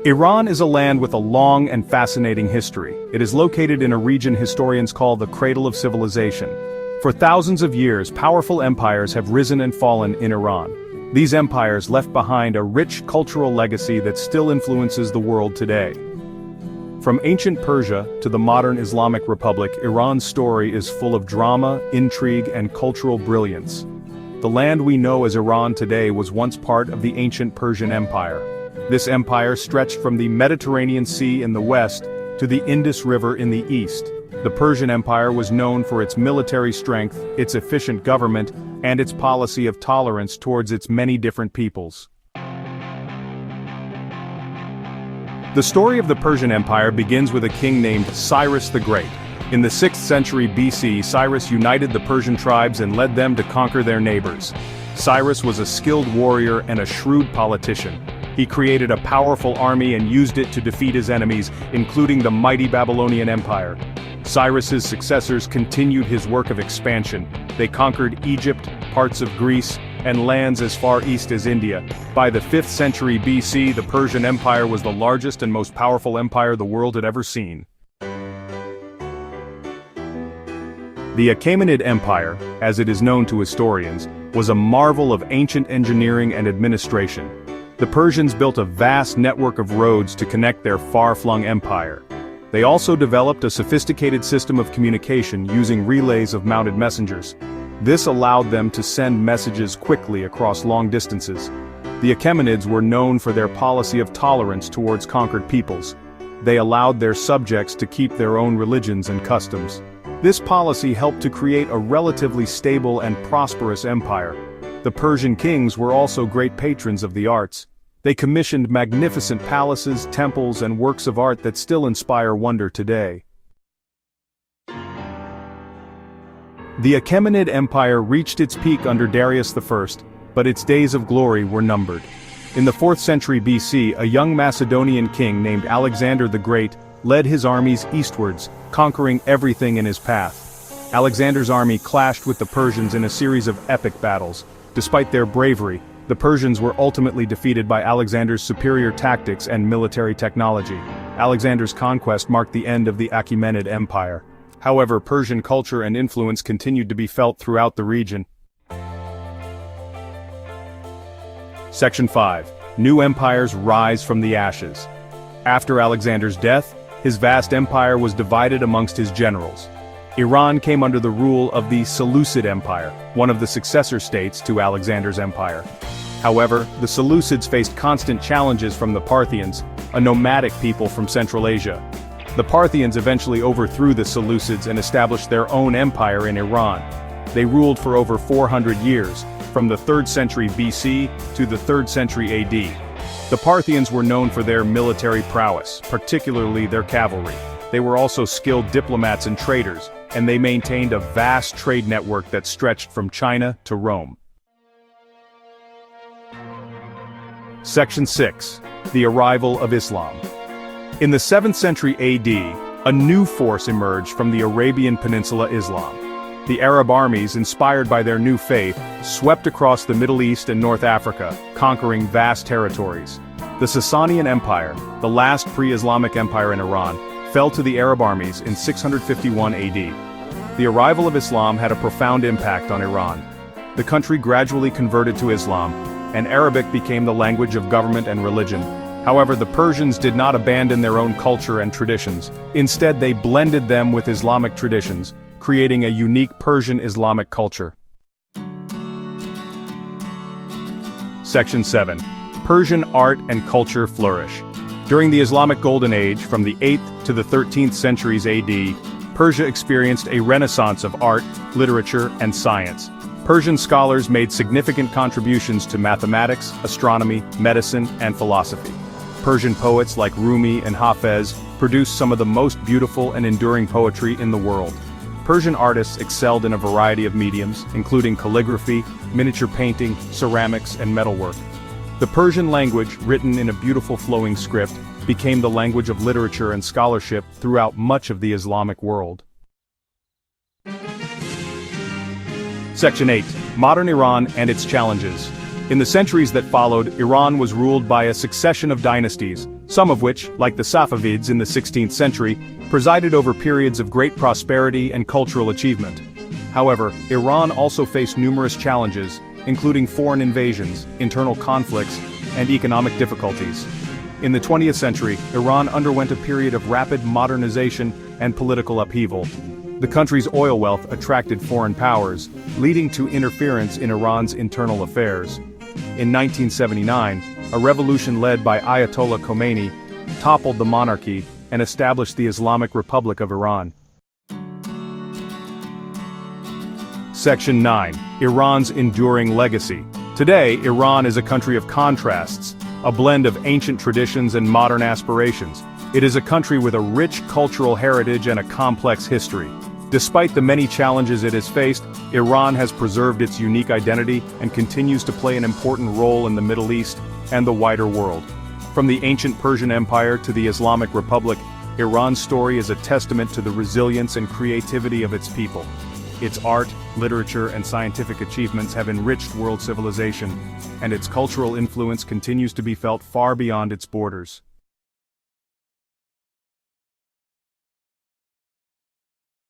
Iran is a land with a long and fascinating history. It is located in a region historians call the cradle of civilization. For thousands of years, powerful empires have risen and fallen in Iran. These empires left behind a rich cultural legacy that still influences the world today. From ancient Persia to the modern Islamic Republic, Iran's story is full of drama, intrigue, and cultural brilliance. The land we know as Iran today was once part of the ancient Persian Empire. This empire stretched from the Mediterranean Sea in the west to the Indus River in the east. The Persian Empire was known for its military strength, its efficient government, and its policy of tolerance towards its many different peoples. The story of the Persian Empire begins with a king named Cyrus the Great. In the 6th century BC, Cyrus united the Persian tribes and led them to conquer their neighbors. Cyrus was a skilled warrior and a shrewd politician. He created a powerful army and used it to defeat his enemies, including the mighty Babylonian Empire. Cyrus's successors continued his work of expansion. They conquered Egypt, parts of Greece, and lands as far east as India. By the 5th century BC, the Persian Empire was the largest and most powerful empire the world had ever seen. The Achaemenid Empire, as it is known to historians, was a marvel of ancient engineering and administration. The Persians built a vast network of roads to connect their far-flung empire. They also developed a sophisticated system of communication using relays of mounted messengers. This allowed them to send messages quickly across long distances. The Achaemenids were known for their policy of tolerance towards conquered peoples. They allowed their subjects to keep their own religions and customs. This policy helped to create a relatively stable and prosperous empire. The Persian kings were also great patrons of the arts. They commissioned magnificent palaces, temples, and works of art that still inspire wonder today. The Achaemenid Empire reached its peak under Darius I, but its days of glory were numbered. In the 4th century BC, a young Macedonian king named Alexander the Great led his armies eastwards, conquering everything in his path. Alexander's army clashed with the Persians in a series of epic battles. Despite their bravery, the Persians were ultimately defeated by Alexander's superior tactics and military technology. Alexander's conquest marked the end of the Achaemenid Empire. However, Persian culture and influence continued to be felt throughout the region. Section 5. New empires rise from the ashes. After Alexander's death, his vast empire was divided amongst his generals. Iran came under the rule of the Seleucid Empire, one of the successor states to Alexander's empire. However, the Seleucids faced constant challenges from the Parthians, a nomadic people from Central Asia. The Parthians eventually overthrew the Seleucids and established their own empire in Iran. They ruled for over 400 years, from the 3rd century BC to the 3rd century AD. The Parthians were known for their military prowess, particularly their cavalry. They were also skilled diplomats and traders, and they maintained a vast trade network that stretched from China to Rome. Section 6. The arrival of Islam. In the 7th century AD, a new force emerged from the Arabian Peninsula: Islam. The Arab armies, inspired by their new faith, swept across the Middle East and North Africa, conquering vast territories. The Sasanian Empire, the last pre-Islamic empire in Iran, fell to the Arab armies in 651 AD. The arrival of Islam had a profound impact on Iran. The country gradually converted to Islam, and Arabic became the language of government and religion. However, the Persians did not abandon their own culture and traditions. Instead, they blended them with Islamic traditions, creating a unique Persian Islamic culture. Section 7. Persian art and culture flourish. During the Islamic Golden Age, from the 8th to the 13th centuries AD, Persia experienced a renaissance of art, literature, and science. Persian scholars made significant contributions to mathematics, astronomy, medicine, and philosophy. Persian poets like Rumi and Hafez produced some of the most beautiful and enduring poetry in the world. Persian artists excelled in a variety of mediums, including calligraphy, miniature painting, ceramics, and metalwork. The Persian language, written in a beautiful flowing script, became the language of literature and scholarship throughout much of the Islamic world. Section 8. Modern Iran and its challenges. In the centuries that followed, Iran was ruled by a succession of dynasties, some of which, like the Safavids in the 16th century, presided over periods of great prosperity and cultural achievement. However, Iran also faced numerous challenges, including foreign invasions, internal conflicts, and economic difficulties. In the 20th century, Iran underwent a period of rapid modernization and political upheaval. The country's oil wealth attracted foreign powers, leading to interference in Iran's internal affairs. In 1979, a revolution led by Ayatollah Khomeini toppled the monarchy and established the Islamic Republic of Iran. Section 9. Iran's enduring legacy. Today, Iran is a country of contrasts, a blend of ancient traditions and modern aspirations. It is a country with a rich cultural heritage and a complex history. Despite the many challenges it has faced, Iran has preserved its unique identity and continues to play an important role in the Middle East and the wider world. From the ancient Persian Empire to the Islamic Republic, Iran's story is a testament to the resilience and creativity of its people. Its art, literature, and scientific achievements have enriched world civilization, and its cultural influence continues to be felt far beyond its borders.